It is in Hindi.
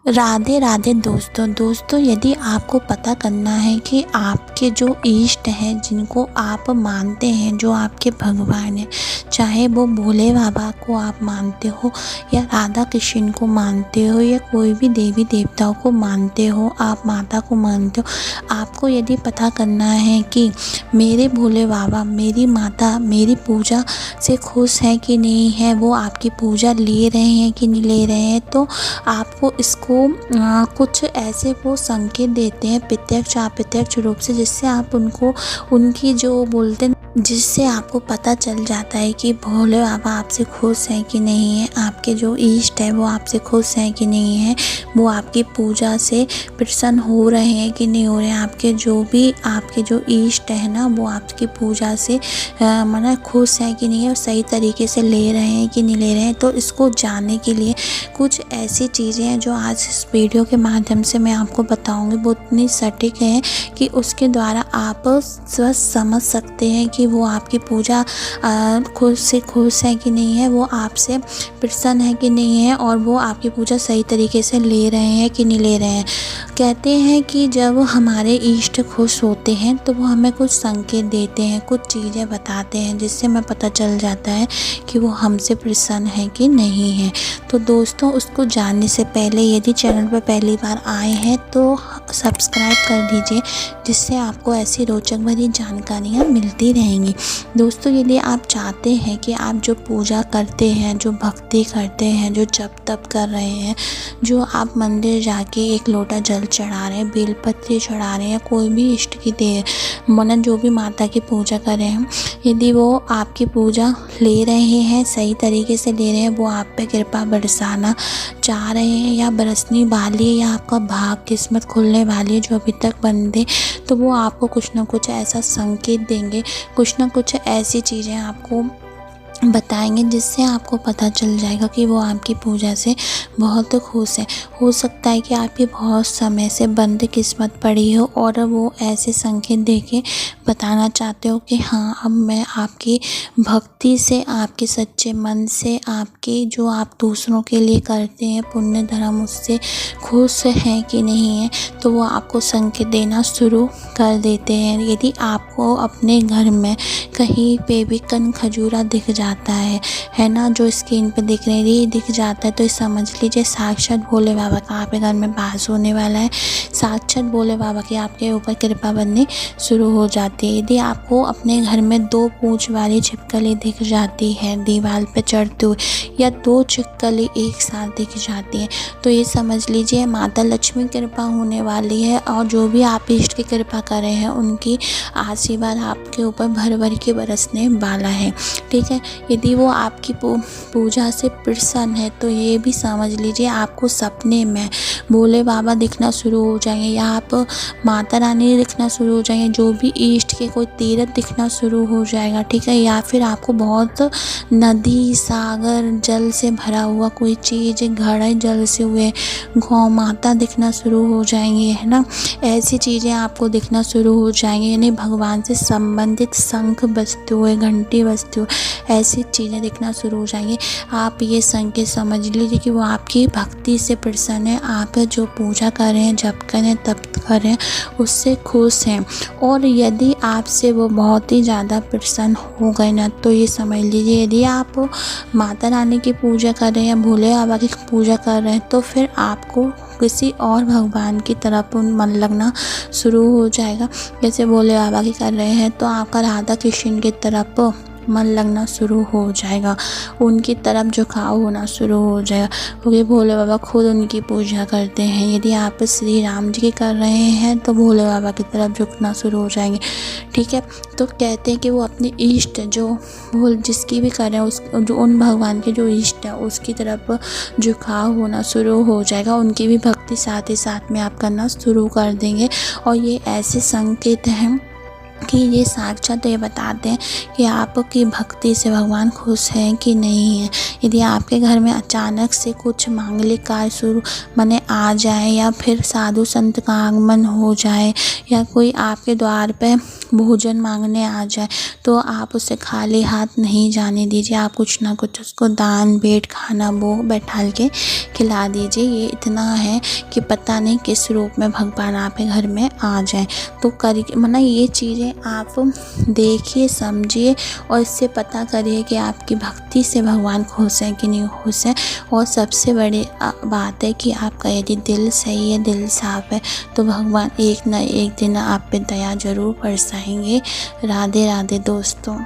राधे राधे दोस्तों, यदि आपको पता करना है कि आपके जो इष्ट हैं, जिनको आप मानते हैं, जो आपके भगवान हैं, चाहे वो भोले बाबा को आप मानते हो या राधा कृष्ण को मानते हो या कोई भी देवी देवताओं को मानते हो, आप माता को मानते हो, आपको यदि पता करना है कि मेरे भोले बाबा, मेरी माता मेरी पूजा से खुश है कि नहीं है, वो आपकी पूजा ले रहे हैं कि नहीं ले रहे हैं, तो आपको इसको कुछ ऐसे वो संकेत देते हैं प्रत्यक्ष अप्रत्यक्ष रूप से, जिससे आप उनको उनकी जो बोलते हैं, जिससे आपको पता चल जाता है कि भोले बाबा आपसे खुश हैं कि नहीं है, आपके जो इष्ट है वो आपसे खुश हैं कि नहीं है, वो आपकी पूजा से प्रसन्न हो रहे हैं कि नहीं हो रहे हैं, आपके जो इष्ट है ना, वो आपकी पूजा से मतलब खुश है कि नहीं है, सही तरीके से ले रहे हैं कि नहीं ले रहे हैं। तो इसको जानने के लिए कुछ ऐसी चीज़ें हैं जो आज इस वीडियो के माध्यम से मैं आपको बताऊंगी, वो इतनी सटीक है कि उसके द्वारा आप स्वस्थ समझ सकते हैं कि वो आपकी पूजा खुद से खुश है कि नहीं है, वो आपसे प्रसन्न है कि नहीं है, और वो आपकी पूजा सही तरीके से ले रहे हैं कि नहीं ले रहे हैं। कहते हैं कि जब हमारे इष्ट खुश होते हैं तो वो हमें कुछ संकेत देते हैं, कुछ चीज़ें बताते हैं, जिससे हमें पता चल जाता है कि वो हमसे प्रसन्न है कि नहीं है। तो दोस्तों, उसको जानने से पहले यदि चैनल पर पहली बार आए हैं तो सब्सक्राइब कर दीजिए, जिससे आपको ऐसी रोचक भरी जानकारियाँ मिलती रहेंगी। दोस्तों, यदि आप चाहते हैं कि आप जो पूजा करते हैं, जो भक्ति करते हैं, जो जप तप कर रहे हैं, जो आप मंदिर जाके एक लोटा जल चढ़ा रहे हैं, बेलपत्र चढ़ा रहे हैं, कोई भी इष्ट की मन जो भी माता की पूजा कर रहे हैं, यदि वो आपकी पूजा ले रहे हैं, सही तरीके से ले रहे हैं, वो आप पे कृपा बरसाना चाह रहे हैं या बरसने वाली है, या आपका भाग किस्मत खुलने वाली है जो अभी तक बंद है, तो वो आपको कुछ ना कुछ ऐसा संकेत देंगे, कुछ ना कुछ ऐसी चीज़ें आपको बताएंगे, जिससे आपको पता चल जाएगा कि वो आपकी पूजा से बहुत खुश है। हो सकता है कि आपकी बहुत समय से बंद किस्मत पड़ी हो और वो ऐसे संकेत देके बताना चाहते हो कि हाँ, अब मैं आपकी भक्ति से, आपके सच्चे मन से, आपकी जो आप दूसरों के लिए करते हैं पुण्य धर्म, उससे खुश हैं कि नहीं है, तो वो आपको संकेत देना शुरू कर देते हैं। यदि आपको अपने घर में कहीं पे भी कन खजूरा दिख जाता है ना, जो स्क्रीन पे दिख रही है, ये दिख जाता है, तो समझ लीजिए साक्षात भोले बाबा का आपके घर में वास होने वाला है, साक्षात भोले बाबा की आपके ऊपर कृपा बननी शुरू हो जाती है। यदि आपको अपने घर में 2 पूंछ वाली छिपकली दिख जाती है दीवार पे चढ़ते हुए, या 2 छिपकली एक साथ दिख जाती है, तो ये समझ लीजिए माता लक्ष्मी कृपा होने वाली है, और जो भी आप इष्ट की कृपा कर रहे हैं उनकी आशीर्वाद आपके ऊपर भर भर के बरसने वाला है। ठीक है, यदि वो आपकी पूजा से प्रसन्न है तो ये भी समझ लीजिए आपको सपने में भोले बाबा दिखना शुरू हो जाएंगे, या आप माता रानी दिखना शुरू हो जाएंगे, जो भी इष्ट के कोई तीर्थ दिखना शुरू हो जाएगा। ठीक है, या फिर आपको बहुत नदी सागर जल से भरा हुआ कोई चीज़, घड़े जल से हुए गौ माता दिखना शुरू हो जाएंगे, है ना, ऐसी चीज़ें आपको दिखना शुरू हो जाएंगी, यानी भगवान से संबंधित शंख बजते हुए, घंटी बजते हुए, ऐसी चीज़ें दिखना शुरू हो जाएंगी। आप ये संकेत समझ लीजिए कि वो आपकी भक्ति से प्रसन्न है, आप जो पूजा कर रहे हैं, जप कर रहे हैं, तप कर रहे हैं, उससे खुश हैं। और यदि आपसे वो बहुत ही ज़्यादा प्रसन्न हो गए ना, तो ये समझ लीजिए यदि आप माता रानी की पूजा कर रहे हैं, भोले बाबा की पूजा कर रहे हैं, तो फिर आपको किसी और भगवान की तरफ मन लगना शुरू हो जाएगा। जैसे भोले बाबा की कर रहे हैं तो आपका राधा कृष्ण की तरफ मन लगना शुरू हो जाएगा, उनकी तरफ झुकाव होना शुरू हो जाएगा, क्योंकि भोले बाबा खुद उनकी पूजा करते हैं। यदि आप श्री राम जी की कर रहे हैं तो भोले बाबा की तरफ झुकना शुरू हो जाएंगे। ठीक है, तो कहते हैं कि वो अपने इष्ट जो जिसकी भी कर रहे हैं, जो उन भगवान के जो इष्ट है उसकी तरफ झुकाव होना शुरू हो जाएगा, उनकी भी भक्ति साथ ही साथ में आप करना शुरू कर देंगे। और ये ऐसे संकेत हैं कि ये साक्षात ये बताते हैं कि आपकी भक्ति से भगवान खुश हैं कि नहीं हैं। यदि आपके घर में अचानक से कुछ मांगलिक कार्य शुरू माने आ जाए, या फिर साधु संत का आगमन हो जाए, या कोई आपके द्वार पे भोजन मांगने आ जाए, तो आप उसे खाली हाथ नहीं जाने दीजिए। आप कुछ ना कुछ उसको दान भेंट खाना वो बैठाल के खिला दीजिए। ये इतना है कि पता नहीं किस रूप में भगवान आपके घर में आ जाए। तो करिए, मतलब ये चीज़ें आप देखिए, समझिए और इससे पता करिए कि आपकी भक्ति से भगवान खुश हैं कि नहीं खुश हैं। और सबसे बड़ी बात है कि आपका यदि दिल सही है, दिल साफ है, तो भगवान एक न एक दिन आप पे दया ज़रूर बरसाएंगे। राधे राधे दोस्तों।